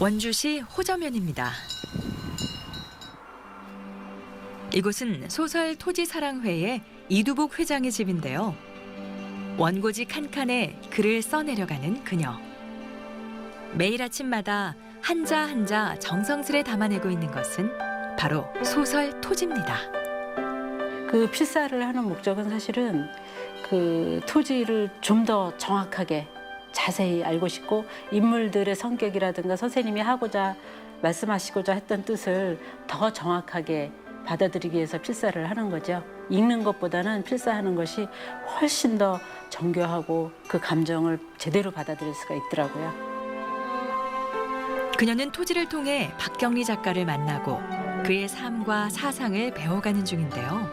원주시 호저면입니다. 이곳은 소설 토지사랑회의 이두복 회장의 집인데요. 원고지 칸칸에 글을 써내려가는 그녀. 매일 아침마다 한자 한자 정성스레 담아내고 있는 것은 바로 소설 토지입니다. 그 필사를 하는 목적은 사실은 그 토지를 좀 더 정확하게 자세히 알고 싶고 인물들의 성격이라든가 선생님이 하고자 말씀하시고자 했던 뜻을 더 정확하게 받아들이기 위해서 필사를 하는 거죠. 읽는 것보다는 필사하는 것이 훨씬 더 정교하고 그 감정을 제대로 받아들일 수가 있더라고요. 그녀는 토지를 통해 박경리 작가를 만나고 그의 삶과 사상을 배워가는 중인데요.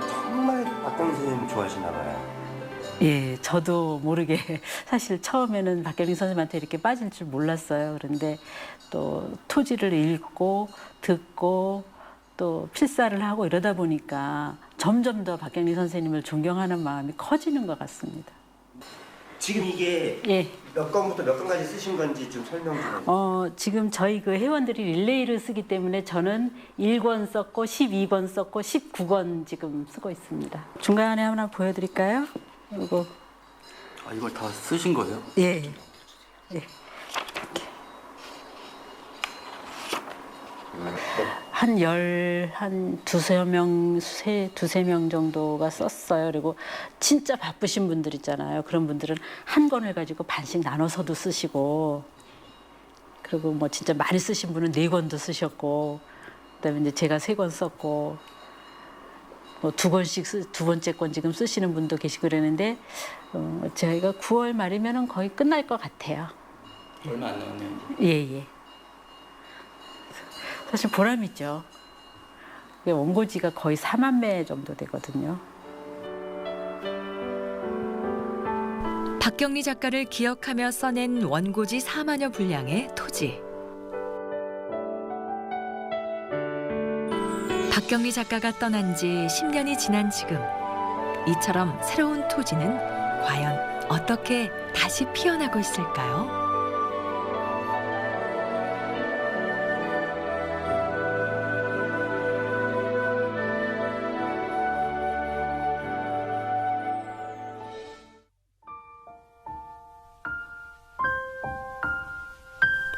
정말 박경리 선생님 좋아하시나 봐요. 예, 저도 모르게 사실 처음에는 박경리 선생님한테 이렇게 빠질 줄 몰랐어요. 그런데 또 토지를 읽고 듣고 또 필사를 하고 이러다 보니까 점점 더 박경리 선생님을 존경하는 마음이 커지는 것 같습니다. 지금 이게 예. 몇 건부터 몇 건까지 쓰신 건지 좀 설명 좀 해주세요. 지금 저희 그 회원들이 릴레이를 쓰기 때문에 저는 1권 썼고 12권 썼고 19권 지금 쓰고 있습니다. 중간에 하나 보여드릴까요? 이거. 아, 이걸 다 쓰신 거예요? 예. 예. 한 두세 명 정도가 썼어요. 그리고 진짜 바쁘신 분들 있잖아요. 그런 분들은 한 권을 가지고 반씩 나눠서도 쓰시고, 그리고 뭐 진짜 많이 쓰신 분은 4권도 쓰셨고, 그다음에 이제 제가 3권 썼고, 뭐 2권씩 두 번째 권 지금 쓰시는 분도 계시고 그러는데, 저희가 9월 말이면은 거의 끝날 것 같아요. 얼마 안 남았네요. 예. 사실 보람이죠. 원고지가 거의 4만 매 정도 되거든요. 박경리 작가를 기억하며 써낸 원고지 4만여 분량의 토지. 박경리 작가가 떠난 지 10년이 지난 지금, 이처럼 새로운 토지는 과연 어떻게 다시 피어나고 있을까요?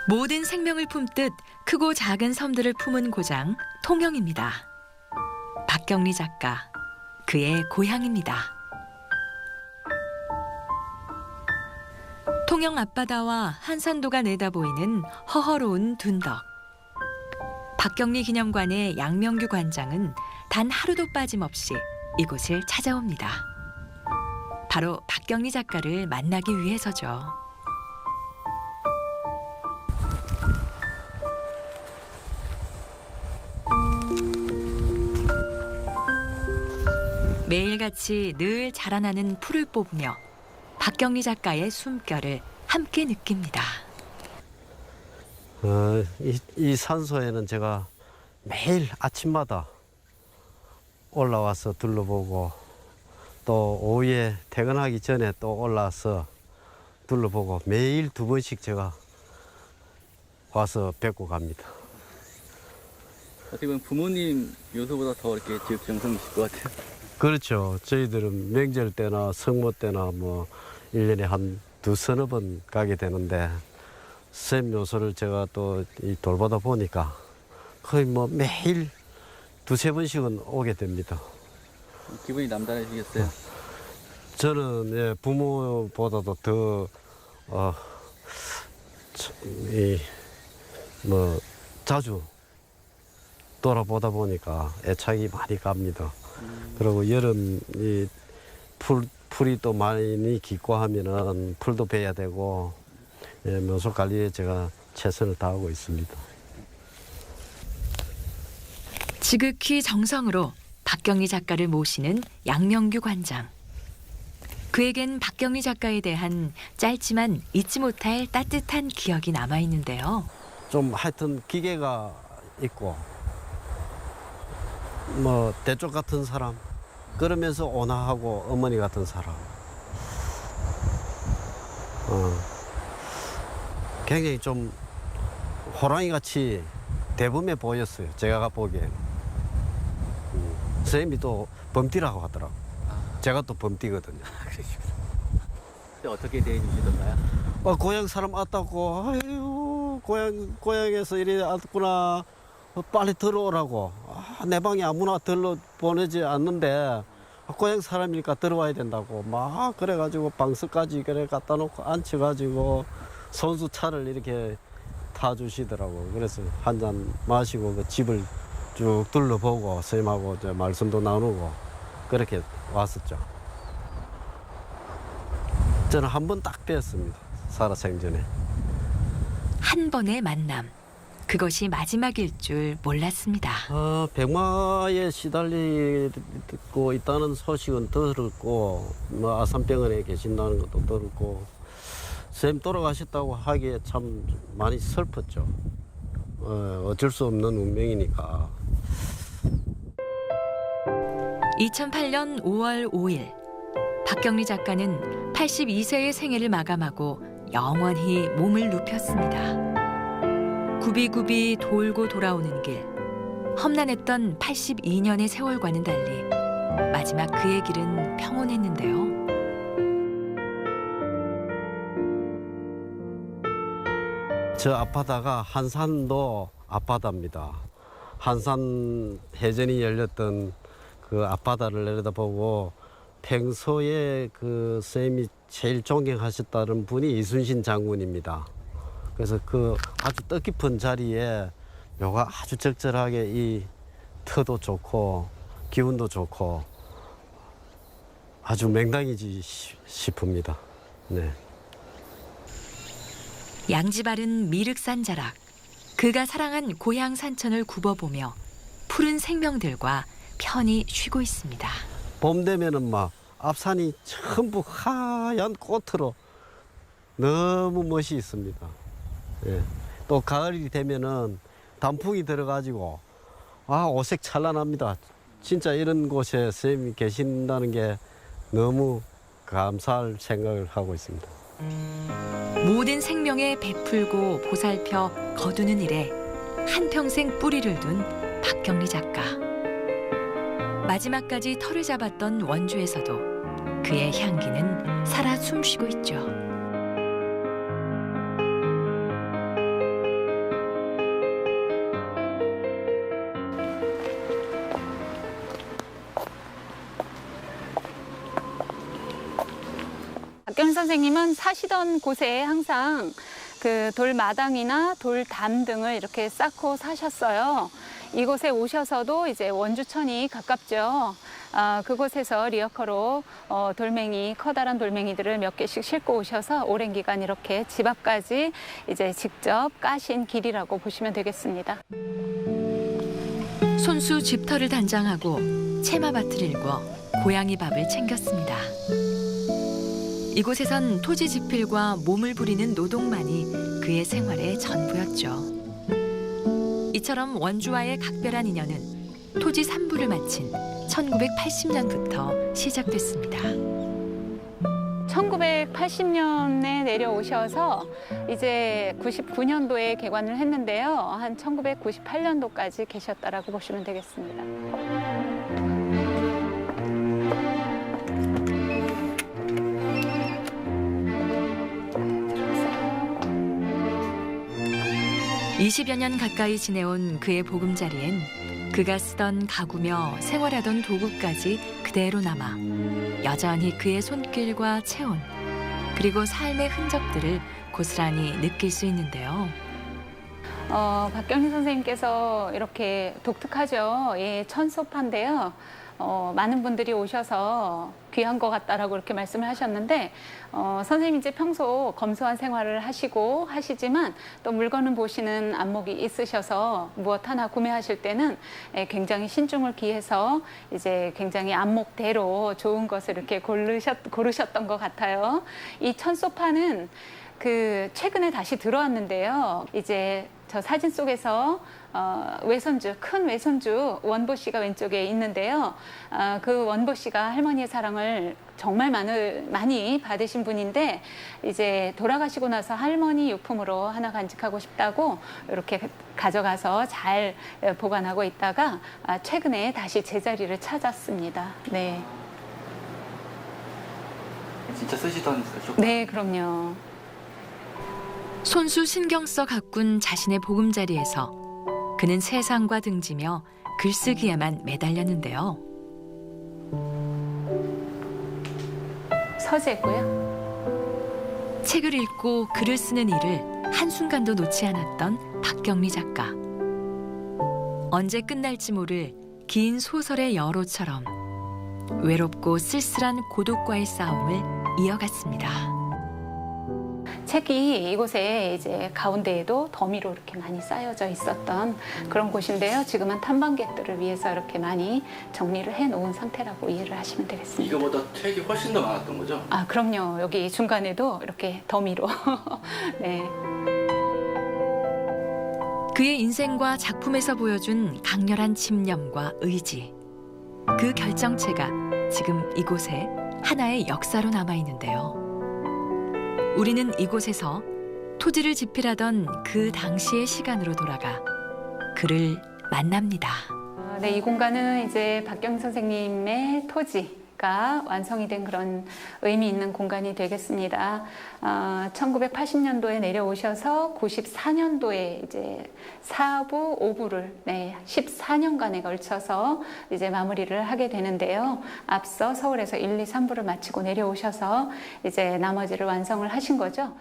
모든 생명을 품듯 크고 작은 섬들을 품은 고장 통영입니다. 박경리 작가, 그의 고향입니다. 통영 앞바다와 한산도가 내다보이는 허허로운 둔덕. 박경리 기념관의 양명규 관장은 단 하루도 빠짐없이 이곳을 찾아옵니다. 바로 박경리 작가를 만나기 위해서죠. 매일같이 늘 자라나는 풀을 뽑으며 박경리 작가의 숨결을 함께 느낍니다. 이 산소에는 제가 매일 아침마다 올라와서 둘러보고 또 오후에 퇴근하기 전에 또 올라와서 둘러보고 매일 2번씩 제가 와서 뵙고 갑니다. 어떻게 보면 부모님 묘소보다 더 이렇게 지역 정성이실 것 같아요. 그렇죠. 저희들은 명절 때나 성모 때나 뭐 1년에 한 2-3번 가게 되는데 쌤 묘소를 제가 또 돌보다 보니까 거의 뭐 매일 2-3번씩은 오게 됩니다. 기분이 남다르시겠어요? 저는 예, 부모보다도 더 자주 돌아보다 보니까 애착이 많이 갑니다. 그리고 여름 풀이 또 많이 깊고 하면은 풀도 베야 되고, 예, 묘소 관리에 제가 최선을 다하고 있습니다. 지극히 정성으로 박경리 작가를 모시는 양명규 관장. 그에겐 박경리 작가에 대한 짧지만 잊지 못할 따뜻한 기억이 남아 있는데요. 좀 하여튼 기계가 있고 뭐 대쪽 같은 사람, 그러면서 온화하고 어머니 같은 사람. 굉장히 좀 호랑이 같이 대범해 보였어요. 제가 보기에는. 선생님이 또 범띠라고 하더라고. 제가 또 범띠거든요. 그때 어떻게 대해 주시던가요? 고향 사람 왔다고, 아유, 고향에서 이리 왔구나. 빨리 들어오라고. 내 방에 아무나 들러 보내지 않는데, 고향 사람이니까 들어와야 된다고. 막 그래가지고 방석까지 그래 갖다 놓고 앉혀가지고 선수차를 이렇게 타주시더라고. 그래서 한 잔 마시고 그 집을 쭉 둘러보고 선생님하고 이제 말씀도 나누고 그렇게 왔었죠. 저는 한 번 딱 뵀습니다. 살아생전에. 한 번의 만남. 그것이 마지막일 줄 몰랐습니다. 백마에 시달리고 있다는 소식은 들었고, 뭐 아산병원에 계신다는 것도 들었고, 선생님 돌아가셨다고 하기에 참 많이 슬펐죠. 어쩔 수 없는 운명이니까. 2008년 5월 5일 박경리 작가는 82세의 생애를 마감하고 영원히 몸을 눕혔습니다. 굽이굽이 돌고 돌아오는 길, 험난했던 82년의 세월과는 달리 마지막 그의 길은 평온했는데요. 저 앞바다가 한산도 앞바다입니다. 한산 해전이 열렸던 그 앞바다를 내려다보고 평소에 그 선생님이 제일 존경하셨다는 분이 이순신 장군입니다. 그래서 그 아주 뜻깊은 자리에 묘가 아주 적절하게 이 터도 좋고 기운도 좋고 아주 맹당이지 싶습니다. 네. 양지 바른 미륵산 자락. 그가 사랑한 고향 산천을 굽어보며 푸른 생명들과 편히 쉬고 있습니다. 봄 되면은 막 앞산이 전부 하얀 꽃으로 너무 멋이 있습니다. 예. 또 가을이 되면은 단풍이 들어가지고 오색 찬란합니다. 진짜 이런 곳에 선생님이 계신다는 게 너무 감사할 생각을 하고 있습니다. 모든 생명에 베풀고 보살펴 거두는 일에 한평생 뿌리를 둔 박경리 작가. 마지막까지 털을 잡았던 원주에서도 그의 향기는 살아 숨쉬고 있죠. 박경리 선생님은 사시던 곳에 항상 그 돌마당이나 돌담 등을 이렇게 쌓고 사셨어요. 이곳에 오셔서도 이제 원주천이 가깝죠. 그곳에서 리어커로 돌멩이, 커다란 돌멩이들을 몇 개씩 싣고 오셔서 오랜 기간 이렇게 집 앞까지 이제 직접 까신 길이라고 보시면 되겠습니다. 손수 집터를 단장하고 채마밭을 일궈 고양이 밥을 챙겼습니다. 이곳에선 토지 지필과 몸을 부리는 노동만이 그의 생활의 전부였죠. 이처럼 원주와의 각별한 인연은 토지 산부를 마친 1980년부터 시작됐습니다. 1980년에 내려오셔서 이제 99년도에 개관을 했는데요. 한 1998년도까지 계셨다라고 보시면 되겠습니다. (20여 년) 가까이 지내온 그의 보금자리엔 그가 쓰던 가구며 생활하던 도구까지 그대로 남아 여전히 그의 손길과 체온 그리고 삶의 흔적들을 고스란히 느낄 수 있는데요. 박경리 선생님께서 이렇게 독특하죠. 예, 천소파인데요. 많은 분들이 오셔서 귀한 것 같다라고 이렇게 말씀을 하셨는데 선생님 이제 평소 검소한 생활을 하시고 하시지만 또 물건을 보시는 안목이 있으셔서 무엇 하나 구매하실 때는 굉장히 신중을 기해서 이제 굉장히 안목대로 좋은 것을 이렇게 고르셨던 것 같아요. 이 천소파는 최근에 다시 들어왔는데요. 이제 저 사진 속에서 외손주, 큰 외손주 원보 씨가 왼쪽에 있는데요. 그 원보 씨가 할머니의 사랑을 정말 많이 받으신 분인데 이제 돌아가시고 나서 할머니 유품으로 하나 간직하고 싶다고 이렇게 가져가서 잘 보관하고 있다가 최근에 다시 제자리를 찾았습니다. 네. 진짜 쓰시던 그 네, 그럼요. 손수 신경 써 가꾼 자신의 보금자리에서 그는 세상과 등지며 글쓰기에만 매달렸는데요. 서재고요. 책을 읽고 글을 쓰는 일을 한순간도 놓지 않았던 박경리 작가. 언제 끝날지 모를 긴 소설의 여로처럼 외롭고 쓸쓸한 고독과의 싸움을 이어갔습니다. 책이 이곳에 이제 가운데에도 더미로 이렇게 많이 쌓여져 있었던 그런 곳인데요. 지금은 탐방객들을 위해서 이렇게 많이 정리를 해 놓은 상태라고 이해를 하시면 되겠습니다. 이거보다 책이 훨씬 더 많았던 거죠? 아, 그럼요. 여기 중간에도 이렇게 더미로. 네. 그의 인생과 작품에서 보여준 강렬한 집념과 의지. 그 결정체가 지금 이곳에 하나의 역사로 남아 있는데요. 우리는 이곳에서 토지를 집필하던 그 당시의 시간으로 돌아가 그를 만납니다. 네, 이 공간은 이제 박경리 선생님의 토지가 완성이 된 그런 의미 있는 공간이 되겠습니다. 1980년도에 내려오셔서 94년도에 이제 4부, 5부를 14년간에 걸쳐서 이제 마무리를 하게 되는데요. 앞서 서울에서 1, 2, 3부를 마치고 내려오셔서 이제 나머지를 완성을 하신 거죠.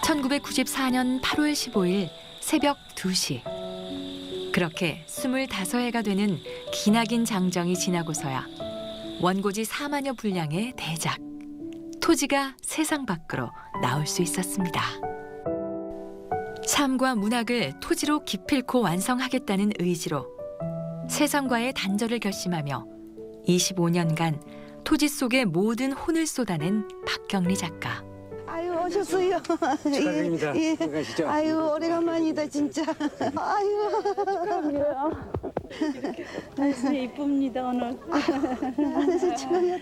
1994년 8월 15일 새벽 2시. 그렇게 25해가 되는 기나긴 장정이 지나고서야 원고지 4만여 분량의 대작 토지가 세상 밖으로 나올 수 있었습니다. 삶과 문학을 토지로 기필코 완성하겠다는 의지로 세상과의 단절을 결심하며 25년간 토지 속의 모든 혼을 쏟아낸 박경리 작가. 아유, 오셨어요. 축하드립니다. 예. 아유, 오래간만이다 진짜. 아유, 축하드려요. 아유, 이쁩니다 오늘. 안에서 축하해요.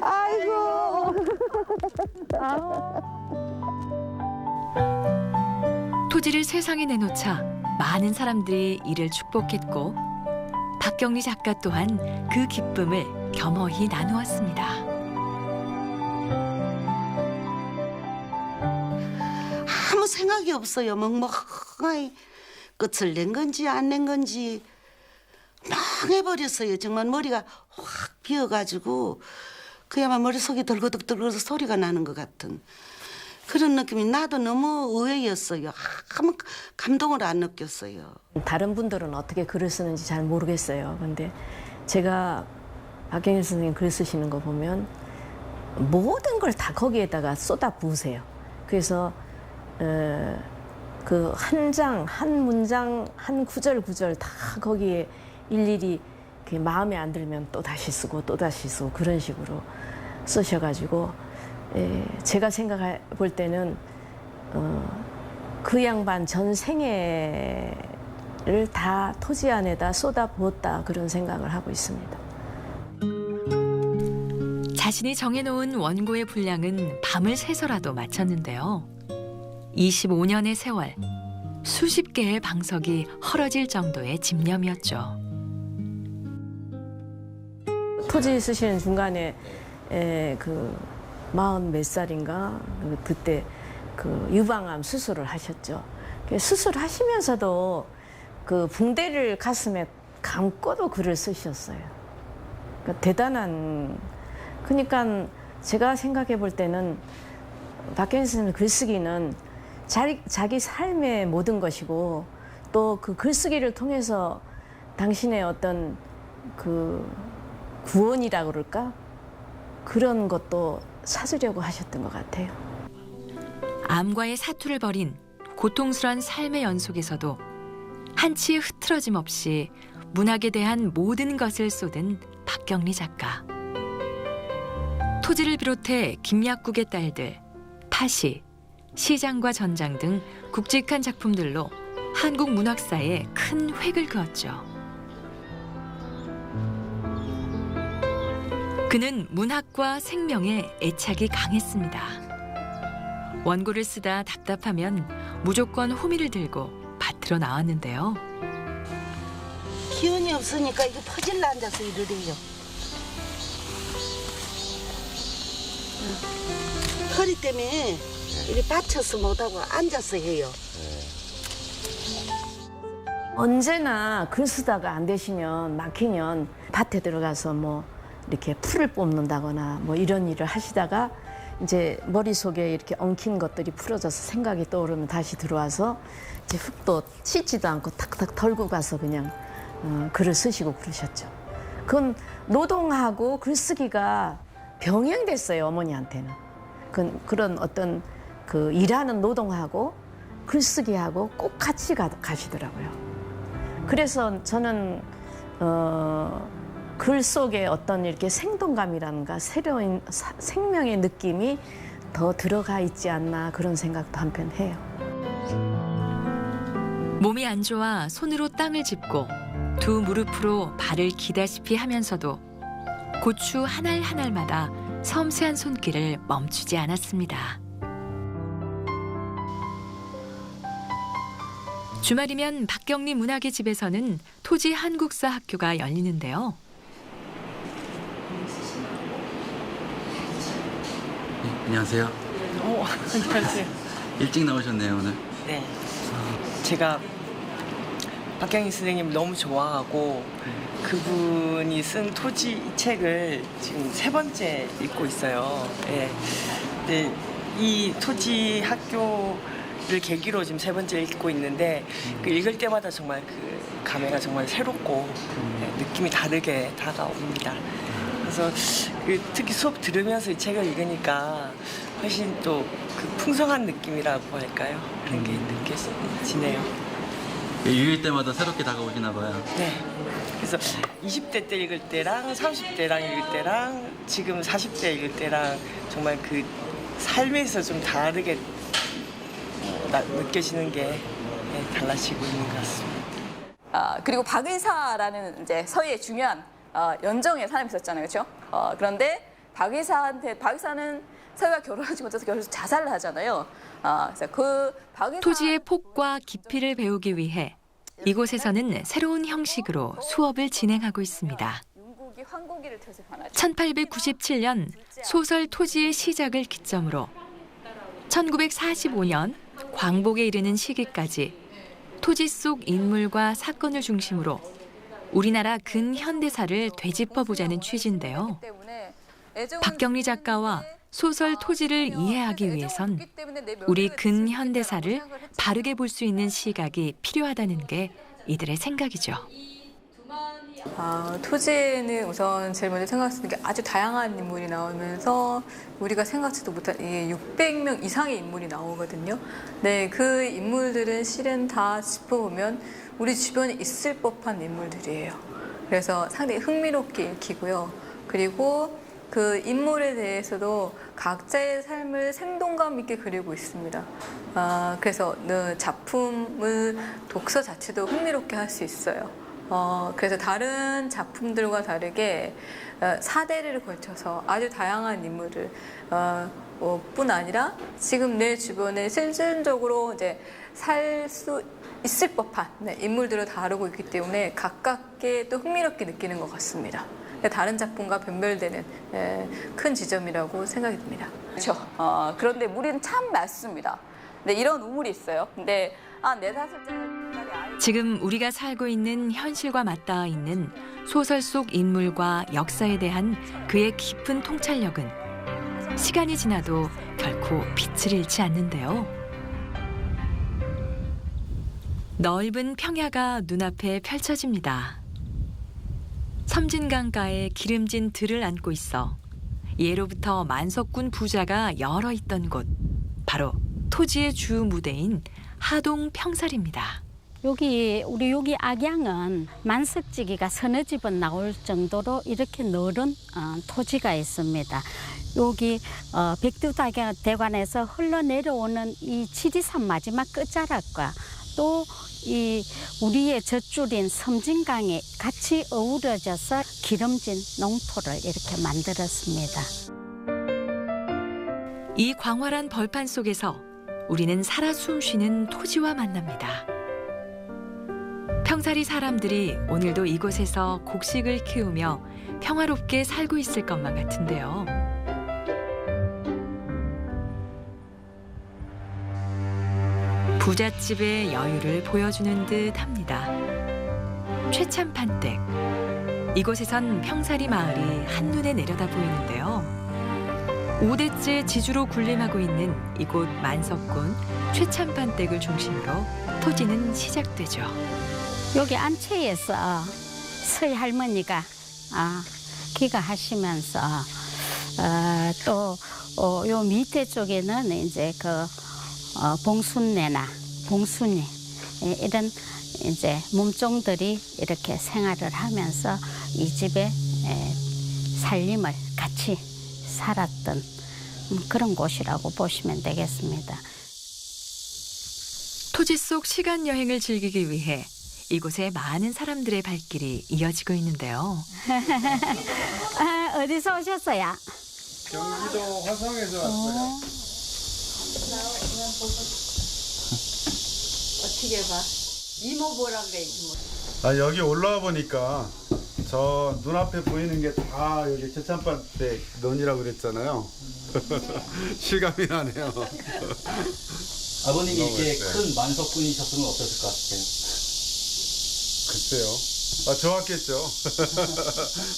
아이고. 토지를 세상에 내놓자 많은 사람들이 이를 축복했고 박경리 작가 또한 그 기쁨을 겸허히 나누었습니다. 아무 생각이 없어요. 멍멍하게 끝을 낸 건지 안 낸 건지 멍해버렸어요. 정말 머리가 확 비어가지고 그야말로 머릿속이 덜거덕덜거서 소리가 나는 것 같은 그런 느낌이 나도 너무 의외였어요. 아무 감동을 안 느꼈어요. 다른 분들은 어떻게 글을 쓰는지 잘 모르겠어요. 근데 제가 박경리 선생님 글 쓰시는 거 보면 모든 걸 다 거기에다가 쏟아 부으세요. 그래서 그 한 장, 한 문장, 한 구절 다 거기에 일일이 마음에 안 들면 또 다시 쓰고 또 다시 쓰고 그런 식으로 쓰셔가지고 제가 생각해 볼 때는 그 양반 전 생애를 다 토지 안에다 쏟아 부었다 그런 생각을 하고 있습니다. 자신이 정해놓은 원고의 분량은 밤을 새서라도 마쳤는데요. 25년의 세월, 수십 개의 방석이 헐어질 정도의 집념이었죠. 토지 쓰시는 중간에 그 40몇 살인가 그때 그 유방암 수술을 하셨죠. 수술하시면서도 그 붕대를 가슴에 감고도 글을 쓰셨어요. 그러니까 대단한. 그러니까 제가 생각해 볼 때는 박경리 선생님 글쓰기는 자기 삶의 모든 것이고 또 그 글쓰기를 통해서 당신의 어떤 그 구원이라 그럴까? 그런 것도 찾으려고 하셨던 것 같아요. 암과의 사투를 벌인 고통스러운 삶의 연속에서도 한치의 흐트러짐 없이 문학에 대한 모든 것을 쏟은 박경리 작가. 토지를 비롯해 김약국의 딸들, 파시, 시장과 전장 등 굵직한 작품들로 한국 문학사에 큰 획을 그었죠. 그는 문학과 생명에 애착이 강했습니다. 원고를 쓰다 답답하면 무조건 호미를 들고 밭으로 나왔는데요. 기운이 없으니까 이거 퍼질러 앉아서 일을 해요. 허리 때문에 이렇게 받쳐서 못하고 앉아서 해요. 언제나 글 쓰다가 안 되시면 막히면 밭에 들어가서 뭐 이렇게 풀을 뽑는다거나 뭐 이런 일을 하시다가 이제 머릿속에 이렇게 엉킨 것들이 풀어져서 생각이 떠오르면 다시 들어와서 이제 흙도 씻지도 않고 탁탁 털고 가서 그냥 글을 쓰시고 그러셨죠. 그건 노동하고 글쓰기가 병행됐어요, 어머니한테는. 그런 어떤 그 일하는 노동하고 글쓰기하고 꼭 같이 가시더라고요. 그래서 저는 글 속에 어떤 이렇게 생동감이라든가 새로운 생명의 느낌이 더 들어가 있지 않나 그런 생각도 한편 해요. 몸이 안 좋아 손으로 땅을 짚고 두 무릎으로 발을 기다시피 하면서도 고추 한 알 한 알마다 섬세한 손길을 멈추지 않았습니다. 주말이면 박경리 문학의 집에서는 토지 한국사 학교가 열리는데요. 네, 안녕하세요. 안녕하세요. 일찍 나오셨네요, 오늘. 네. 제가 박경희 선생님 너무 좋아하고 그분이 쓴 토지 이 책을 지금 3번째 읽고 있어요. 예. 네, 이 토지 학교를 계기로 지금 3번째 읽고 있는데 그 읽을 때마다 정말 그 감회가 정말 새롭고 느낌이 다르게 다가옵니다. 그래서 특히 수업 들으면서 이 책을 읽으니까 훨씬 또 그 풍성한 느낌이라고 할까요? 그런 게 느껴지네요. 유일 때마다 새롭게 다가오시나 봐요. 네. 그래서 20대 때 읽을 때랑 30대랑 읽을 때랑 지금 40대 읽을 때랑 정말 그 삶에서 좀 다르게 느껴지는 게 달라지고 있는 것 같습니다. 그리고 박의사라는 이제 서예의 중요한 연정의 사람이 있었잖아요, 그렇죠? 그런데 박의사는 서예와 결혼하지 못해서 결혼해서 자살을 하잖아요. 그래서 그 박의사 토지의 폭과 깊이를 배우기 위해 이곳에서는 새로운 형식으로 수업을 진행하고 있습니다. 1897년 소설 토지의 시작을 기점으로 1945년 광복에 이르는 시기까지 토지 속 인물과 사건을 중심으로 우리나라 근현대사를 되짚어보자는 취지인데요. 박경리 작가와 소설 토지를 이해하기 위해선 우리 근현대사를 바르게 볼 수 있는 시각이 필요하다는 게 이들의 생각이죠. 토지에는 우선 제일 먼저 생각했을 게 아주 다양한 인물이 나오면서 우리가 생각지도 못한 600명 이상의 인물이 나오거든요. 네, 그 인물들은 실은 다 짚어보면 우리 주변에 있을 법한 인물들이에요. 그래서 상당히 흥미롭게 읽히고요. 그리고 그 인물에 대해서도 각자의 삶을 생동감 있게 그리고 있습니다. 그래서 작품을 독서 자체도 흥미롭게 할 수 있어요. 그래서 다른 작품들과 다르게 4대를 걸쳐서 아주 다양한 인물을 뿐 아니라 지금 내 주변에 실질적으로 이제 살 수 있을 법한 인물들을 다루고 있기 때문에 가깝게 또 흥미롭게 느끼는 것 같습니다. 다른 작품과 변별되는 큰 지점이라고 생각이 듭니다. 그렇죠. 그런데 우리는 참 많습니다. 근데 이런 우물이 있어요. 근데 4-5살 지금 우리가 살고 있는 현실과 맞닿아 있는 소설 속 인물과 역사에 대한 그의 깊은 통찰력은 시간이 지나도 결코 빛을 잃지 않는데요. 넓은 평야가 눈앞에 펼쳐집니다. 섬진강가에 기름진 들을 안고 있어 예로부터 만석군 부자가 여러 있던 곳, 바로 토지의 주 무대인 하동 평살입니다. 우리 악양은 만석지기가 서너 집은 나올 정도로 이렇게 넓은 토지가 있습니다. 여기 백두대간에서 흘러내려오는 이 지리산 마지막 끝자락과 또 이 우리의 젖줄인 섬진강이 같이 어우러져서 기름진 농토를 이렇게 만들었습니다. 이 광활한 벌판 속에서 우리는 살아 숨쉬는 토지와 만납니다. 평사리 사람들이 오늘도 이곳에서 곡식을 키우며 평화롭게 살고 있을 것만 같은데요. 부잣집의 여유를 보여주는 듯 합니다. 최참판댁. 이곳에선 평사리 마을이 한눈에 내려다 보이는데요. 5대째 지주로 군림하고 있는 이곳 만석군 최참판댁을 중심으로 토지는 시작되죠. 여기 안채에서 서희 할머니가 귀가하시면서 또 요 밑에 쪽에는 이제 봉순내나 봉순이 이런 이제 몸종들이 이렇게 생활을 하면서 이 집의 살림을 같이 살았던 그런 곳이라고 보시면 되겠습니다. 토지 속 시간 여행을 즐기기 위해 이곳에 많은 사람들의 발길이 이어지고 있는데요. 어디서 오셨어요? 경기도 화성에서 왔어요. 어떻게 봐? 이모 보라 그래, 이모. 여기 올라와 보니까 저 눈앞에 보이는 게 다 여기 최참판댁 논이라고 그랬잖아요. 실감이 나네요. 아버님이 이렇게 큰 만석군이셨으면 어땠을 것 같아요? 글쎄요. 좋았겠죠.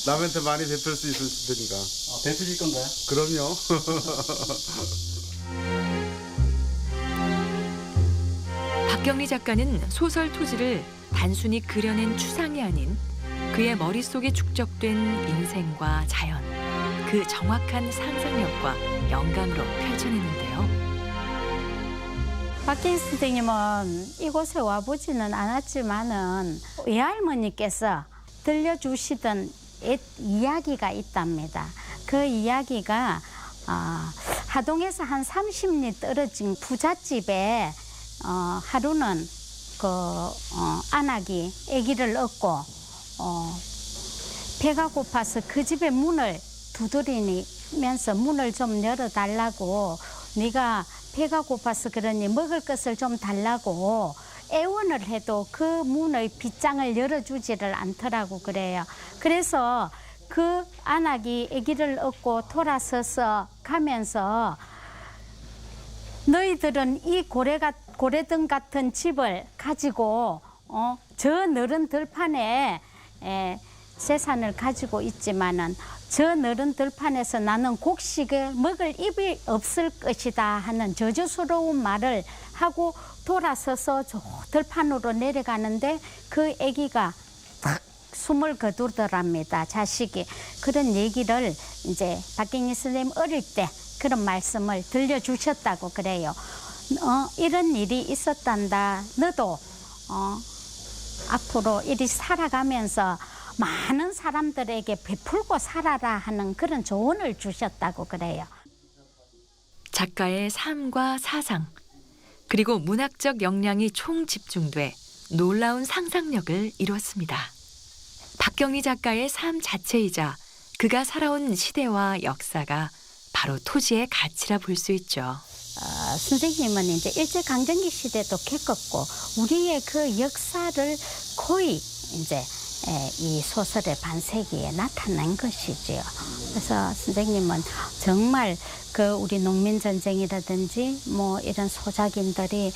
남한테 많이 베풀 수 있을 테니까. 베푸실 건가요? 그럼요. 박경리 작가는 소설 토지를 단순히 그려낸 추상이 아닌 그의 머릿속에 축적된 인생과 자연, 그 정확한 상상력과 영감으로 펼쳐내는데요. 박경리 선생님은 이곳에 와보지는 않았지만은 외할머니께서 들려주시던 옛 이야기가 있답니다. 그 이야기가 하동에서 한 30리 떨어진 부잣집에 하루는 안악이 아기를 얻고 배가 고파서 그 집의 문을 두드리면서 문을 좀 열어달라고, 네가 배가 고파서 그러니 먹을 것을 좀 달라고 애원을 해도 그 문의 빗장을 열어주지를 않더라고 그래요. 그래서 그 안악이 아기를 얻고 돌아서서 가면서 너희들은 이 고래등 같은 집을 가지고 저 너른 들판에 재산을 가지고 있지만은 저 너른 들판에서 나는 곡식을 먹을 입이 없을 것이다 하는 저주스러운 말을 하고 돌아서서 저 들판으로 내려가는데 그 아기가 탁 숨을 거두더랍니다. 자식이. 그런 얘기를 이제 박경리 선생님 어릴 때 그런 말씀을 들려주셨다고 그래요. 이런 일이 있었단다. 너도 앞으로 이리 살아가면서 많은 사람들에게 베풀고 살아라 하는 그런 조언을 주셨다고 그래요. 작가의 삶과 사상, 그리고 문학적 역량이 총 집중돼 놀라운 상상력을 이루었습니다. 박경리 작가의 삶 자체이자 그가 살아온 시대와 역사가 바로 토지의 가치라 볼 수 있죠. 선생님은 이제 일제강점기 시대도 겪었고 우리의 그 역사를 거의 이제 이 소설의 반세기에 나타낸 것이지요. 그래서 선생님은 정말 그 우리 농민전쟁이라든지 뭐 이런 소작인들이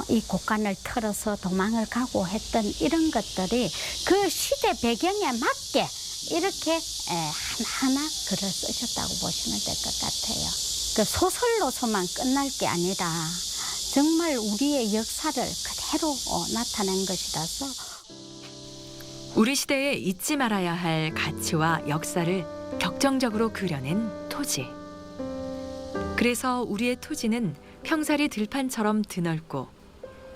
이 곳간을 털어서 도망을 가고 했던 이런 것들이 그 시대 배경에 맞게 이렇게 하나하나 글을 쓰셨다고 보시면 될 것 같아요. 그 소설로서만 끝날 게 아니라 정말 우리의 역사를 그대로 나타낸 것이라서 우리 시대에 잊지 말아야 할 가치와 역사를 격정적으로 그려낸 토지. 그래서 우리의 토지는 평사리 들판처럼 드넓고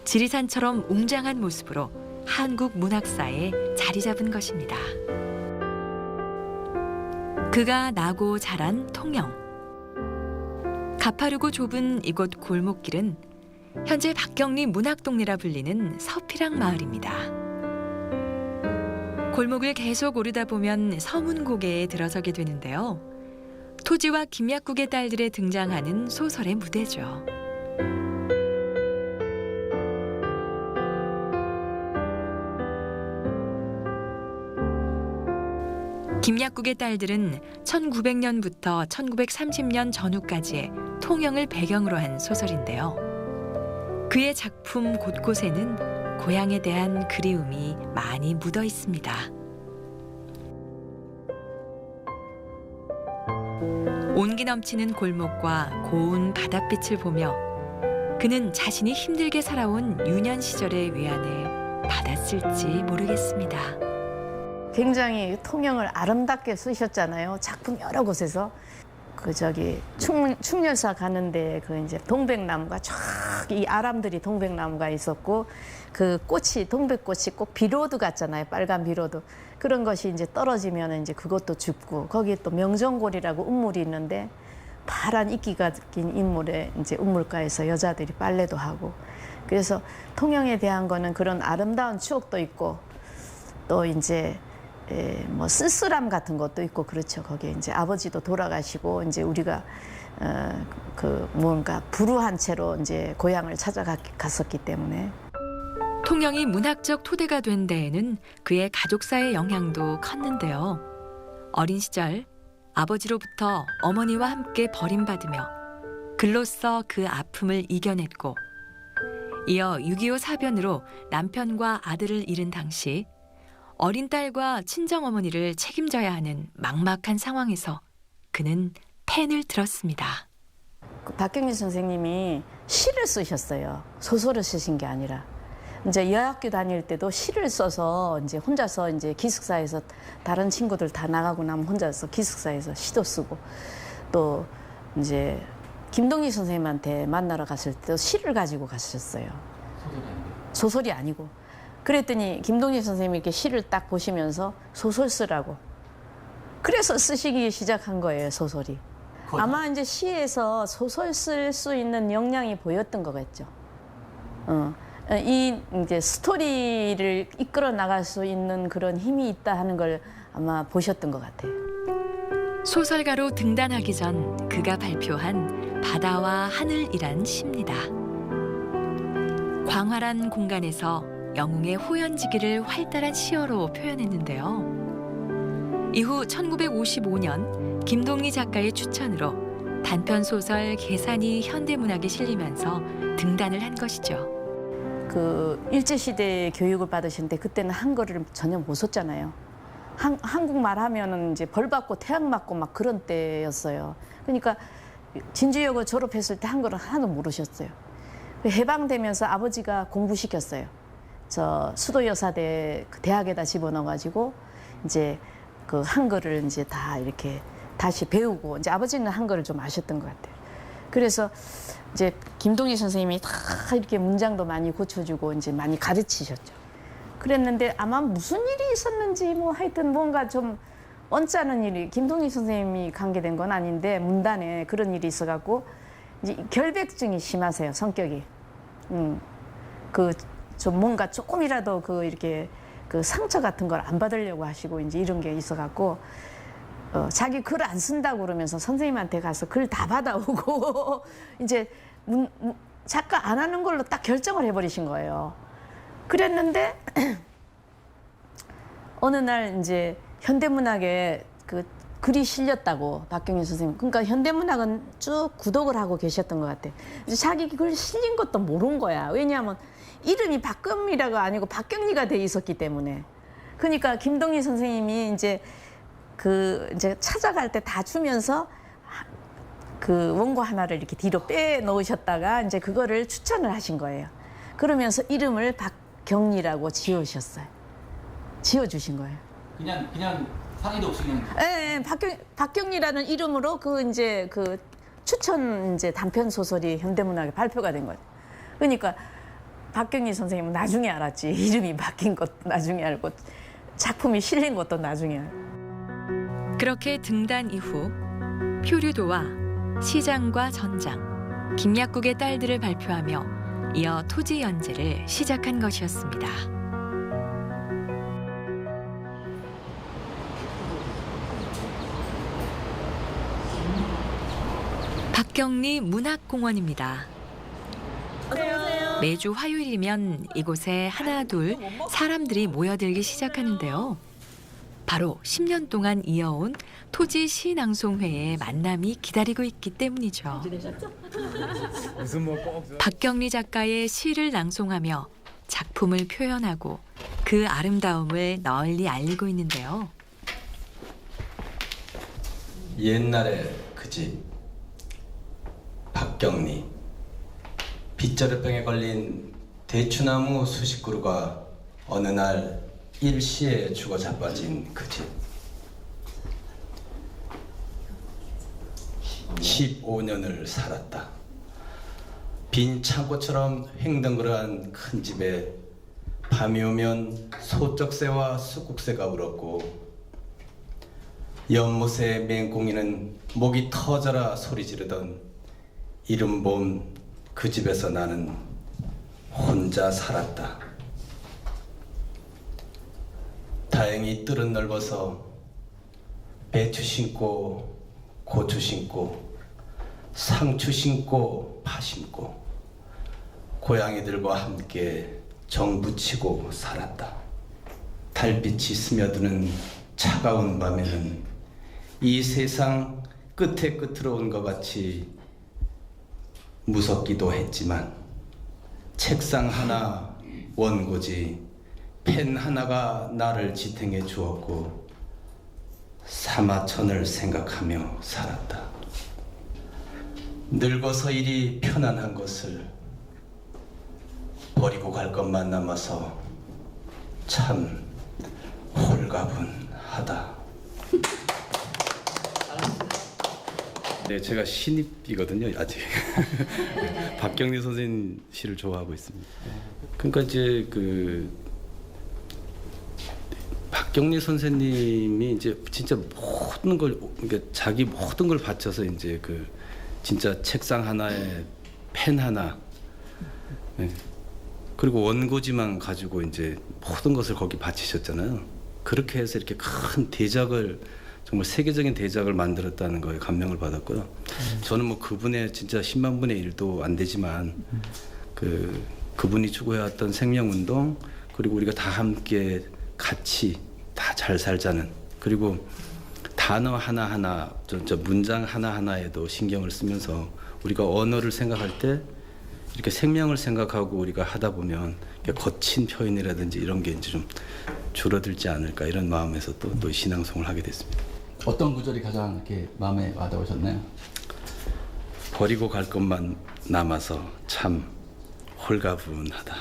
지리산처럼 웅장한 모습으로 한국 문학사에 자리 잡은 것입니다. 그가 나고 자란 통영. 가파르고 좁은 이곳 골목길은 현재 박경리 문학동네라 불리는 서피랑 마을입니다. 골목을 계속 오르다 보면 서문고개에 들어서게 되는데요. 토지와 김약국의 딸들에 등장하는 소설의 무대죠. 김약국의 딸들은 1900년부터 1930년 전후까지의 통영을 배경으로 한 소설인데요. 그의 작품 곳곳에는 고향에 대한 그리움이 많이 묻어 있습니다. 온기 넘치는 골목과 고운 바닷빛을 보며 그는 자신이 힘들게 살아온 유년 시절의 위안을 받았을지 모르겠습니다. 굉장히 통영을 아름답게 쓰셨잖아요. 작품 여러 곳에서. 충렬사 가는데 이제 동백나무가 쫙 이 아람들이 동백나무가 있었고 그 꽃이 동백꽃이 꼭 비로드 같잖아요. 빨간 비로드. 그런 것이 이제 떨어지면 이제 그것도 죽고 거기에 또 명정골이라고 운물이 있는데 파란 이끼가 낀 인물에 이제 운물가에서 여자들이 빨래도 하고 그래서 통영에 대한 거는 그런 아름다운 추억도 있고 또 이제 뭐 쓸쓸함 같은 것도 있고 그렇죠. 거기에 이제 아버지도 돌아가시고 이제 우리가 뭔가 불우한 채로 이제 고향을 찾아갔었기 때문에 통영이 문학적 토대가 된 데에는 그의 가족사의 영향도 컸는데요. 어린 시절 아버지로부터 어머니와 함께 버림받으며 글로써 그 아픔을 이겨냈고 이어 6.25 사변으로 남편과 아들을 잃은 당시 어린 딸과 친정어머니를 책임져야 하는 막막한 상황에서 그는 펜을 들었습니다. 박경리 선생님이 시를 쓰셨어요. 소설을 쓰신 게 아니라. 이제 여학교 다닐 때도 시를 써서 이제 혼자서 이제 기숙사에서 다른 친구들 다 나가고 나면 혼자서 기숙사에서 시도 쓰고 또 이제 김동리 선생님한테 만나러 갔을 때도 시를 가지고 가셨어요. 소설이 아니고. 그랬더니 김동리 선생님이 이렇게 시를 딱 보시면서 소설 쓰라고. 그래서 쓰시기 시작한 거예요, 소설이. 아마 이제 시에서 소설 쓸 수 있는 역량이 보였던 거겠죠. 이 이제 스토리를 이끌어 나갈 수 있는 그런 힘이 있다 하는 걸 아마 보셨던 것 같아요. 소설가로 등단하기 전 그가 발표한 바다와 하늘이란 시입니다. 광활한 공간에서 영웅의 호연지기를 활달한 시어로 표현했는데요. 이후 1955년 김동리 작가의 추천으로 단편 소설 계산이 현대문학에 실리면서 등단을 한 것이죠. 그 일제시대 교육을 받으셨는데 그때는 한글을 전혀 못 썼잖아요. 한국말 하면은 이제 벌 받고 태양 맞고 막 그런 때였어요. 그러니까 진주여고 졸업했을 때 한글은 하나도 모르셨어요. 해방되면서 아버지가 공부시켰어요. 저 수도여사대 그 대학에다 집어넣어가지고 이제 그 한글을 이제 다 이렇게 다시 배우고 이제 아버지는 한글을 좀 아셨던 것 같아요. 그래서 이제 김동리 선생님이 다 이렇게 문장도 많이 고쳐주고 이제 많이 가르치셨죠. 그랬는데 아마 무슨 일이 있었는지 뭐 하여튼 뭔가 좀 언짢은 일이 김동리 선생님이 관계된 건 아닌데 문단에 그런 일이 있어갖고 이제 결백증이 심하세요, 성격이. 그 좀 뭔가 조금이라도 그 이렇게 그 상처 같은 걸 안 받으려고 하시고 이제 이런 게 있어갖고 자기 글 안 쓴다고 그러면서 선생님한테 가서 글 다 받아오고 이제 작가 안 하는 걸로 딱 결정을 해버리신 거예요. 그랬는데 어느 날 이제 현대문학에 그 글이 실렸다고 박경리 선생님. 그러니까 현대문학은 쭉 구독을 하고 계셨던 것 같아요. 자기 글 실린 것도 모른 거야. 왜냐하면 이름이 박금이라고 아니고 박경리가 돼 있었기 때문에. 그러니까 김동리 선생님이 이제 찾아갈 때 다 주면서 그 원고 하나를 이렇게 뒤로 빼 놓으셨다가 이제 그거를 추천을 하신 거예요. 그러면서 이름을 박경리라고 지어주신 거예요. 그냥 상의도 없이 그냥. 네, 박경리라는 이름으로 그 추천 단편 소설이 현대문학에 발표가 된 거죠. 그러니까 박경리 선생님은 나중에 알았지. 이름이 바뀐 것도 나중에 알고 작품이 실린 것도 나중에 알고. 그렇게 등단 이후 표류도와 시장과 전장, 김약국의 딸들을 발표하며 이어 토지 연재를 시작한 것이었습니다. 박경리 문학공원입니다. 매주 화요일이면 이곳에 하나 둘 사람들이 모여들기 시작하는데요. 바로 10년 동안 이어온 토지 시낭송회의 만남이 기다리고 있기 때문이죠. 박경리 작가의 시를 낭송하며 작품을 표현하고 그 아름다움을 널리 알리고 있는데요. 옛날에 그 집 박경리 빗자루병에 걸린 대추나무 수십 그루가 어느 날 일시에 죽어 자빠진 그 집. 15년을 살았다. 빈 창고처럼 횡덩그러한 큰 집에 밤이 오면 소쩍새와 쑥국새가 울었고 연못의 맹꽁이는 목이 터져라 소리 지르던 이른 봄 그 집에서 나는 혼자 살았다. 다행히 뜰은 넓어서 배추 심고 고추 심고 상추 심고 파 심고 고양이들과 함께 정붙이고 살았다. 달빛이 스며드는 차가운 밤에는 이 세상 끝에 끝으로 온 것 같이 무섭기도 했지만 책상 하나, 원고지, 펜 하나가 나를 지탱해 주었고 사마천을 생각하며 살았다. 늙어서 일이 편안한 것을 버리고 갈 것만 남아서 참 홀가분하다. 네, 제가 신입이거든요, 아직. 박경리 선생님 시를 좋아하고 있습니다. 그러니까 이제 박경리 선생님이 이제 진짜 모든 걸, 그러니까 자기 모든 걸 바쳐서 이제 진짜 책상 하나에 펜 하나, 네. 그리고 원고지만 가지고 이제 모든 것을 거기 바치셨잖아요. 그렇게 해서 이렇게 큰 대작을, 정말 세계적인 대작을 만들었다는 거에 감명을 받았고요. 저는 뭐 그분의 진짜 10만 분의 1도 안 되지만 그분이 추구해왔던 생명운동, 그리고 우리가 다 함께 같이 다 잘 살자는, 그리고 단어 하나하나, 문장 하나하나에도 신경을 쓰면서 우리가 언어를 생각할 때 이렇게 생명을 생각하고 우리가 하다 보면 거친 표현이라든지 이런 게 이제 좀 줄어들지 않을까, 이런 마음에서 또 신앙송을 하게 됐습니다. 어떤 구절이 가장 이렇게 마음에 와닿으셨나요? 버리고 갈 것만 남아서 참 홀가분하다.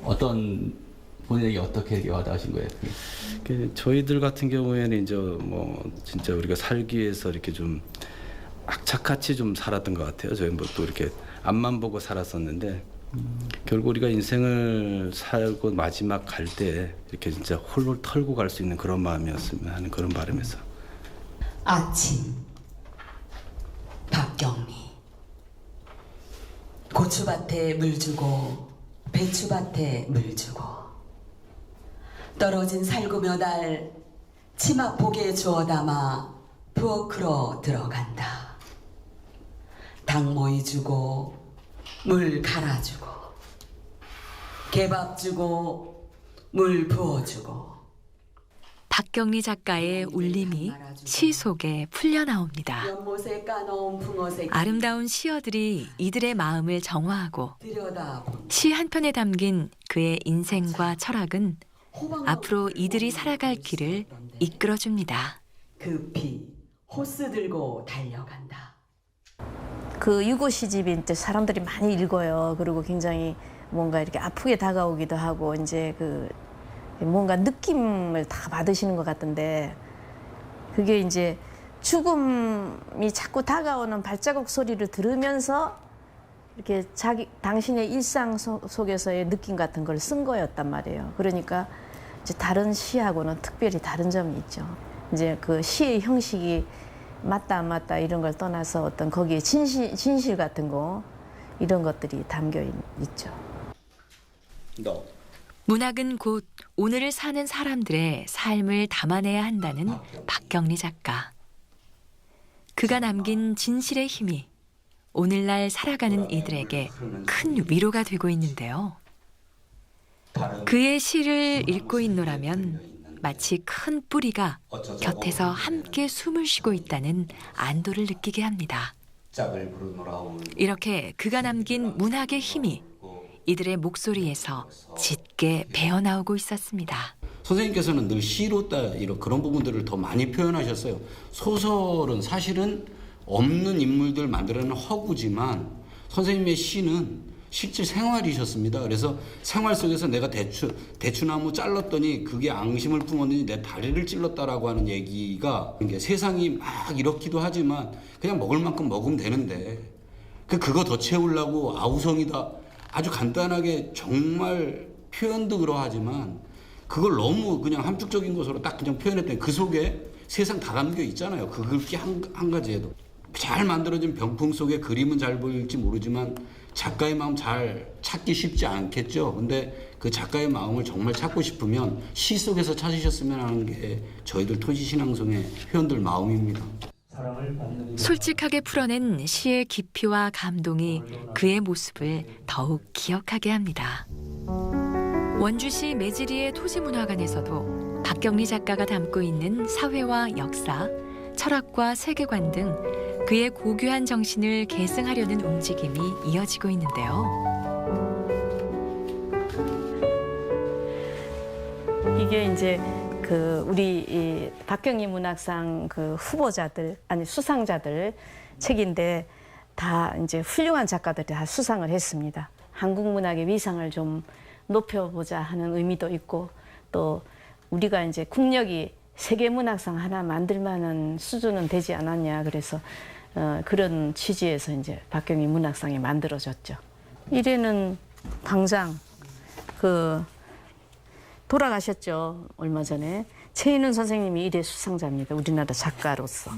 어떤 본인에게 어떻게 와닿으신 거예요? 저희들 같은 경우에는 이제 뭐 진짜 우리가 살기 위해서 이렇게 좀 악착같이 좀 살았던 것 같아요. 저희 뭐 또 이렇게 앞만 보고 살았었는데 결국 우리가 인생을 살고 마지막 갈 때 이렇게 진짜 홀로 털고 갈 수 있는 그런 마음이었으면 하는 그런 바람에서. 아침 박경리. 고추밭에 물 주고 배추밭에 물 주고 떨어진 살구며 달 치마폭에 주워 담아 부엌으로 들어간다. 닭모이 주고 물 갈아주고 개밥 주고 물 부어주고. 박경리 작가의 울림이 시 속에 풀려나옵니다. 연못에 까놓은 붕어새 아름다운 시어들이 이들의 마음을 정화하고 들여다본 시 한 편에 담긴 그의 인생과 철학은 앞으로 이들이 살아갈 길을 이끌어줍니다. 급히 호스 들고 달려간다. 그 유고 시집이 이제 사람들이 많이 읽어요. 그리고 굉장히 뭔가 이렇게 아프게 다가오기도 하고 이제 뭔가 느낌을 다 받으시는 것 같던데, 그게 이제 죽음이 자꾸 다가오는 발자국 소리를 들으면서 이렇게 당신의 일상 속에서의 느낌 같은 걸 쓴 거였단 말이에요. 그러니까 이제 다른 시하고는 특별히 다른 점이 있죠. 이제 그 시의 형식이 맞다 안 맞다 이런 걸 떠나서 어떤 거기에 진실 같은 거 이런 것들이 담겨 있죠. 문학은 곧 오늘을 사는 사람들의 삶을 담아내야 한다는 박경리 작가. 그가 남긴 진실의 힘이 오늘날 살아가는 이들에게 큰 위로가 되고 있는데요. 그의 시를 읽고 있노라면 마치 큰 뿌리가 곁에서 함께 숨을 쉬고 있다는 안도를 느끼게 합니다. 이렇게 그가 남긴 문학의 힘이 이들의 목소리에서 짙게 배어나오고 있었습니다. 선생님께서는 늘 시로 이런 그런 부분들을 더 많이 표현하셨어요. 소설은 사실은 없는 인물들 만들어내는 허구지만 선생님의 시는 실제 생활이셨습니다. 그래서 생활 속에서 내가 대추나무 잘랐더니 그게 앙심을 품었더니 내 다리를 찔렀다라고 하는 얘기가 이게 세상이 막 이렇기도 하지만 그냥 먹을 만큼 먹으면 되는데 그거 더 채우려고 아우성이다. 아주 간단하게 정말 표현도 그러하지만 그걸 너무 그냥 함축적인 것으로 딱 그냥 표현했더니 그 속에 세상 다 담겨 있잖아요. 그 글귀 한 가지에도. 잘 만들어진 병풍 속에 그림은 잘 보일지 모르지만 작가의 마음 잘 찾기 쉽지 않겠죠. 근데 그 작가의 마음을 정말 찾고 싶으면 시 속에서 찾으셨으면 하는 게 저희들 토지신앙송의 회원들 마음입니다. 솔직하게 풀어낸 시의 깊이와 감동이 그의 모습을 더욱 기억하게 합니다. 원주시 매지리의 토지문화관에서도 박경리 작가가 담고 있는 사회와 역사, 철학과 세계관 등 그의 고귀한 정신을 계승하려는 움직임이 이어지고 있는데요. 이게 이제 그 우리 이 박경리 문학상 그 후보자들 아니 수상자들 책인데 다 이제 훌륭한 작가들이 다 수상을 했습니다. 한국 문학의 위상을 좀 높여보자 하는 의미도 있고 또 우리가 이제 국력이 세계 문학상 하나 만들 만한 수준은 되지 않았냐 그래서 그런 취지에서 이제 박경리 문학상이 만들어졌죠. 1회는 당장 그 돌아가셨죠. 얼마 전에 최인훈 선생님이 1회 수상자입니다. 우리나라 작가로서.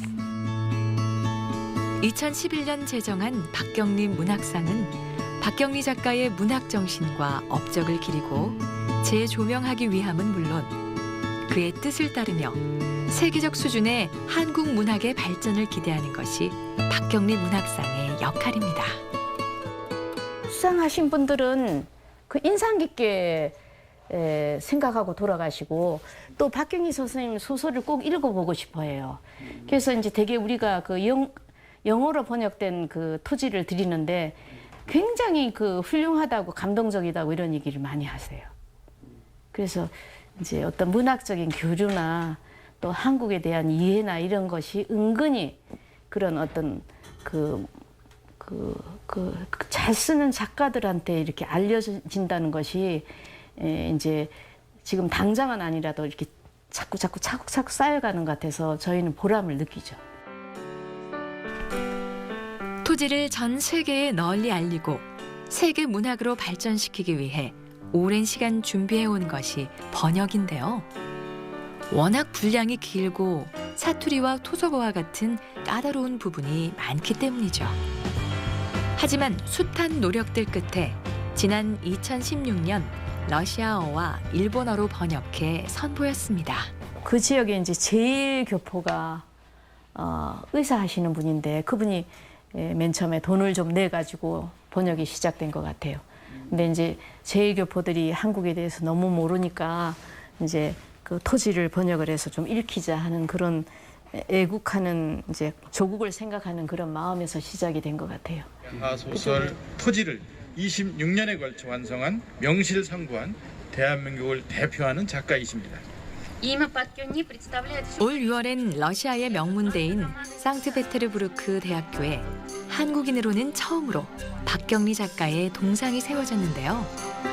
2011년 제정한 박경리 문학상은 박경리 작가의 문학 정신과 업적을 기리고 재조명하기 위함은 물론 그의 뜻을 따르며 세계적 수준의 한국 문학의 발전을 기대하는 것이 박경리 문학상의 역할입니다. 수상하신 분들은 그 인상 깊게 생각하고 돌아가시고 또 박경리 선생님 소설을 꼭 읽어보고 싶어해요. 그래서 이제 되게 우리가 그 영어로 번역된 그 토지를 드리는데 굉장히 그 훌륭하다고 감동적이다고 이런 얘기를 많이 하세요. 그래서 이제 어떤 문학적인 교류나 또 한국에 대한 이해나 이런 것이 은근히 그런 어떤 잘 쓰는 작가들한테 이렇게 알려진다는 것이 이제 지금 당장은 아니라도 이렇게 자꾸 차곡차곡 쌓여가는 것 같아서 저희는 보람을 느끼죠. 토지를 전 세계에 널리 알리고 세계 문학으로 발전시키기 위해 오랜 시간 준비해온 것이 번역인데요. 워낙 분량이 길고 사투리와 토속어와 같은 까다로운 부분이 많기 때문이죠. 하지만 숱한 노력들 끝에 지난 2016년 러시아어와 일본어로 번역해 선보였습니다. 그 지역에 이제 제일 교포가 의사 하시는 분인데 그분이 맨 처음에 돈을 좀 내가지고 번역이 시작된 것 같아요. 근데 이제 제일 교포들이 한국에 대해서 너무 모르니까 이제 그 토지를 번역을 해서 좀 읽히자 하는 그런 애국하는 이제 조국을 생각하는 그런 마음에서 시작이 된 것 같아요. 소설 토지를 26년에 걸쳐 완성한 명실상부한 대한민국을 대표하는 작가이십니다. 올 6월엔 러시아의 명문대인 상트페테르부르크 대학교에 한국인으로는 처음으로 박경리 작가의 동상이 세워졌는데요.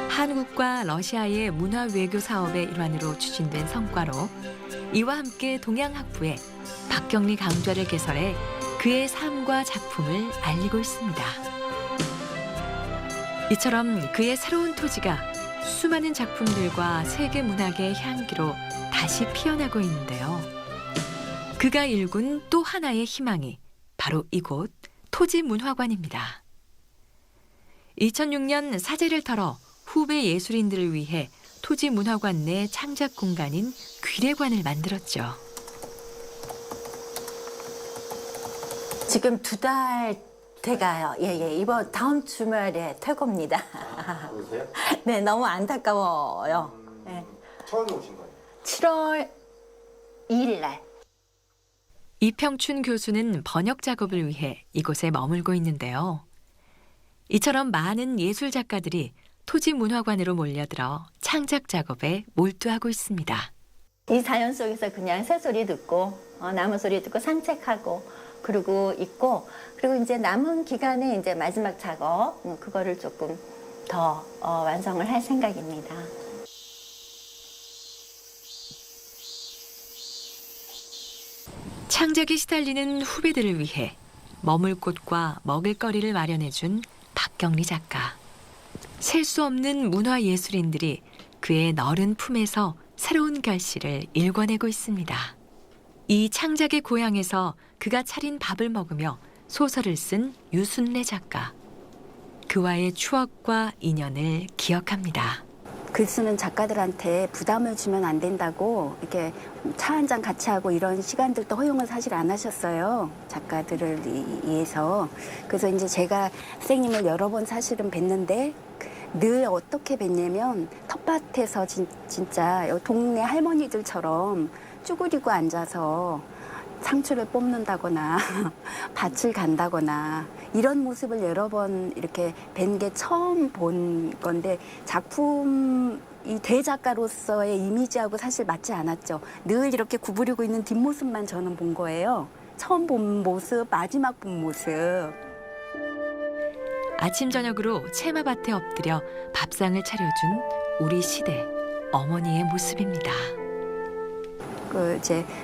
한국과 러시아의 문화 외교 사업의 일환으로 추진된 성과로 이와 함께 동양학부에 박경리 강좌를 개설해 그의 삶과 작품을 알리고 있습니다. 이처럼 그의 새로운 토지가 수많은 작품들과 세계 문학의 향기로 다시 피어나고 있는데요. 그가 일군 또 하나의 희망이 바로 이곳 토지문화관입니다. 2006년 사재를 털어 후배 예술인들을 위해 토지문화관 내 창작 공간인 귀례관을 만들었죠. 지금 2달 돼가요. 예. 이번 다음 주말에 퇴거입니다. 그러세요? 네, 너무 안타까워요. 네. 처음에 오신 거예요? 7월 2일 날. 이평춘 교수는 번역 작업을 위해 이곳에 머물고 있는데요. 이처럼 많은 예술 작가들이 토지문화관으로 몰려들어 창작 작업에 몰두하고 있습니다. 이 자연 속에서 그냥 새소리 듣고 나무 소리 듣고 산책하고 그러고 있고, 그리고 이제 남은 기간에 이제 마지막 작업 그거를 조금 더 완성을 할 생각입니다. 창작에 시달리는 후배들을 위해 머물 곳과 먹을거리를 마련해준 박경리 작가. 셀 수 없는 문화예술인들이 그의 너른 품에서 새로운 결실을 일궈내고 있습니다. 이 창작의 고향에서 그가 차린 밥을 먹으며 소설을 쓴 유순례 작가. 그와의 추억과 인연을 기억합니다. 글 쓰는 작가들한테 부담을 주면 안 된다고 이렇게 차 한잔 같이 하고 이런 시간들도 허용을 사실 안 하셨어요. 작가들을 위해서. 그래서 이제 제가 선생님을 여러 번 사실은 뵀는데 늘 어떻게 뵀냐면 텃밭에서 진짜 동네 할머니들처럼 쭈그리고 앉아서 상추를 뽑는다거나 밭을 간다거나 이런 모습을 여러 번 이렇게 뵌 게 처음 본 건데, 작품이 대작가로서의 이미지하고 사실 맞지 않았죠. 늘 이렇게 구부리고 있는 뒷모습만 저는 본 거예요. 처음 본 모습, 마지막 본 모습. 아침 저녁으로 채마밭에 엎드려 밥상을 차려준 우리 시대 어머니의 모습입니다.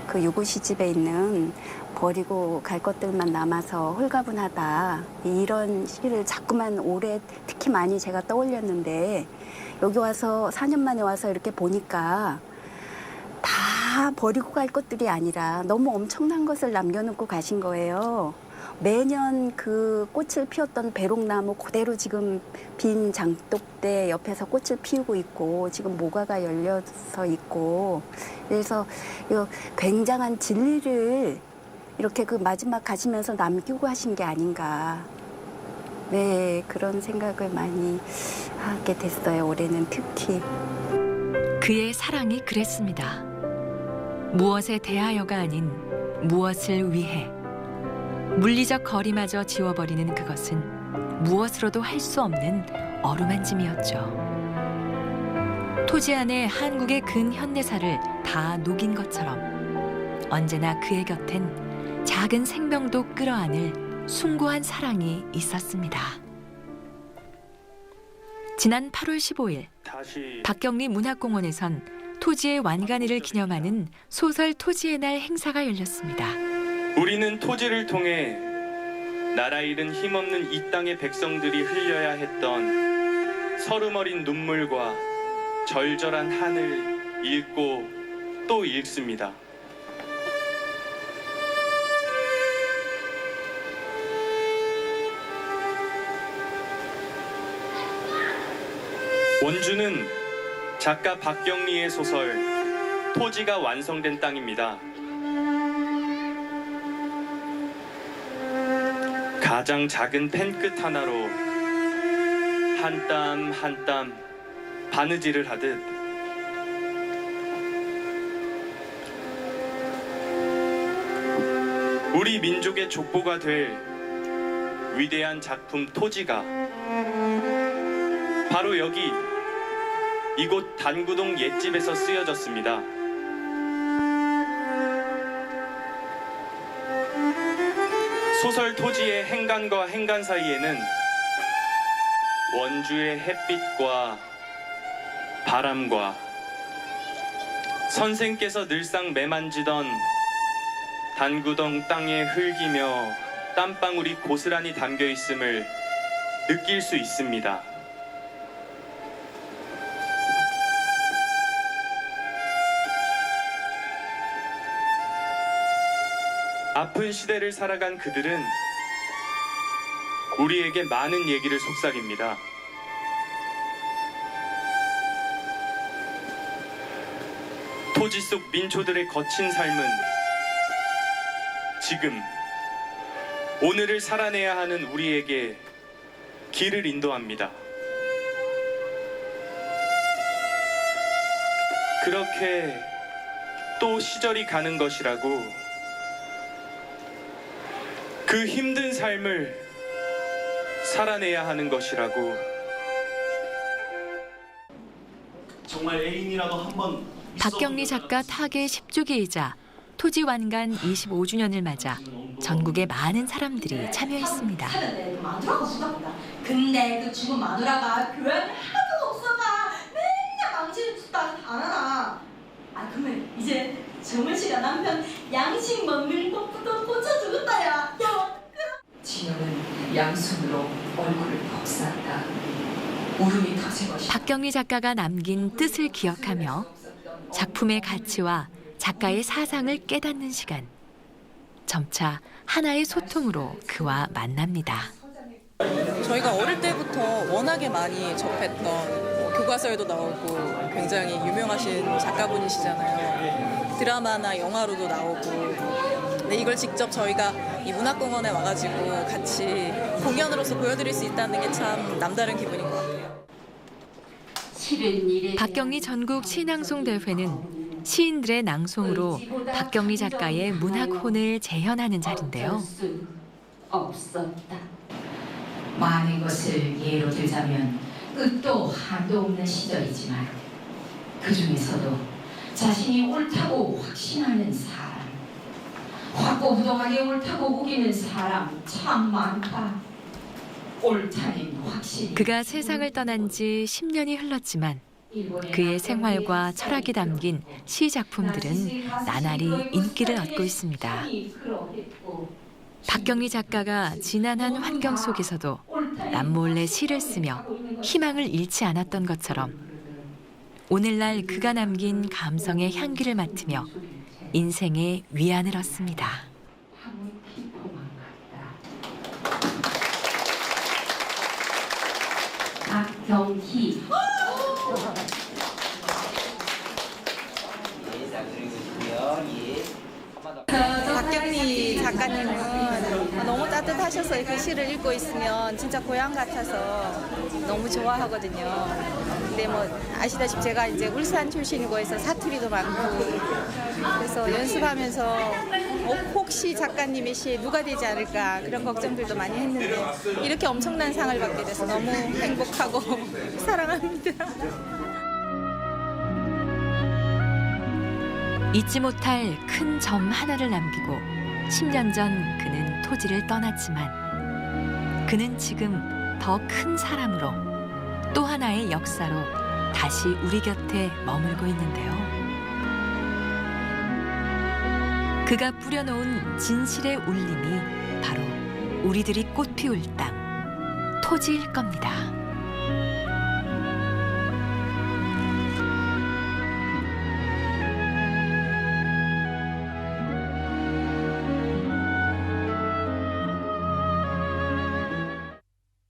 그 유고 시집에 있는 버리고 갈 것들만 남아서 홀가분하다, 이런 시를 자꾸만 올해 특히 많이 제가 떠올렸는데, 여기 와서 4년 만에 와서 이렇게 보니까 다 버리고 갈 것들이 아니라 너무 엄청난 것을 남겨놓고 가신 거예요. 매년 그 꽃을 피웠던 배롱나무 그대로 지금 빈 장독대 옆에서 꽃을 피우고 있고, 지금 모가가 열려서 있고, 그래서 이 굉장한 진리를 이렇게 그 마지막 가시면서 남기고 하신 게 아닌가. 네, 그런 생각을 많이 하게 됐어요. 올해는 특히. 그의 사랑이 그랬습니다. 무엇에 대하여가 아닌 무엇을 위해. 물리적 거리마저 지워버리는 그것은 무엇으로도 할 수 없는 어루만짐이었죠. 토지 안에 한국의 근현대사를 다 녹인 것처럼 언제나 그의 곁엔 작은 생명도 끌어안을 숭고한 사랑이 있었습니다. 지난 8월 15일 박경리 문학공원에선 토지의 완간일을 기념하는 소설 토지의 날 행사가 열렸습니다. 우리는 토지를 통해 나라 잃은 힘없는 이 땅의 백성들이 흘려야 했던 서름어린 눈물과 절절한 한을 읽고 또 읽습니다. 원주는 작가 박경리의 소설 토지가 완성된 땅입니다. 가장 작은 펜끝 하나로 한 땀 한 땀 바느질을 하듯 우리 민족의 족보가 될 위대한 작품 토지가 바로 여기 이곳 단구동 옛집에서 쓰여졌습니다. 소설 토지의 행간과 행간 사이에는 원주의 햇빛과 바람과 선생께서 늘상 매만지던 단구동 땅의 흙이며 땀방울이 고스란히 담겨 있음을 느낄 수 있습니다. 아픈 시대를 살아간 그들은 우리에게 많은 얘기를 속삭입니다. 토지 속 민초들의 거친 삶은 지금 오늘을 살아내야 하는 우리에게 길을 인도합니다. 그렇게 또 시절이 가는 것이라고, 그 힘든 삶을 살아내야 하는 것이라고. 정말 애인이라도 한번 박경리 작가 타계 10주기이자 토지 완간 25주년을 맞아 전국의 많은 사람들이 참여했습니다. 마누라가 수다보다. 근데 그 죽은 마누라가 교양이 하나도 없어가. 맨날 망치는 짓도 안 하나. 아 그러면 이제 정은 씨가 남편 양식 먹는 법부터 고쳐 주겠다 야. 진호는 양손으로 얼굴을 폭삭다. 울음이 터지고 박경리 작가가 남긴 뜻을 기억하며 작품의 가치와 작가의 사상을 깨닫는 시간. 점차 하나의 소통으로 그와 만납니다. 저희가 어릴 때부터 워낙에 많이 접했던 교과서에도 나오고 굉장히 유명하신 작가분이시잖아요. 드라마나 영화로도 나오고. 근데 이걸 직접 저희가 이 문학공원에 와가지고 같이 공연으로서 보여드릴 수 있다는 게 참 남다른 기분인 것 같아요. 박경리 전국 시낭송 대회는 시인들의 낭송으로 박경리 작가의 문학혼을 재현하는 자리인데요. 없었다. 많은 것을 예로 들자면 끝도 한도 없는 시절이지만 그 중에서도 자신이 옳다고 확신하는 사람, 확고부동하게 옳다고 우기는 사람 참 많다. 옳다는 확신. 그가 세상을 떠난 지 10년이 흘렀지만 그의 생활과 철학이 담긴 시 작품들은 나날이 인기를 얻고 있습니다. 박경리 작가가 지난한 환경 속에서도 남몰래 시를 쓰며 희망을 잃지 않았던 것처럼 오늘날 그가 남긴 감성의 향기를 맡으며 인생의 위안을 얻습니다. 박경희. 박경리 작가님은 너무 따뜻하셔서 그 시를 읽고 있으면 진짜 고향 같아서 너무 좋아하거든요. 근데 뭐 아시다시피 제가 이제 울산 출신이고 해서 사투리도 많고 그래서 연습하면서 혹시 작가님의 시에 누가 되지 않을까 그런 걱정들도 많이 했는데 이렇게 엄청난 상을 받게 돼서 너무 행복하고 사랑합니다. 잊지 못할 큰 점 하나를 남기고 10년 전 그는 토지를 떠났지만 그는 지금 더 큰 사람으로 또 하나의 역사로 다시 우리 곁에 머물고 있는데요. 그가 뿌려놓은 진실의 울림이 바로 우리들이 꽃 피울 땅, 토지일 겁니다.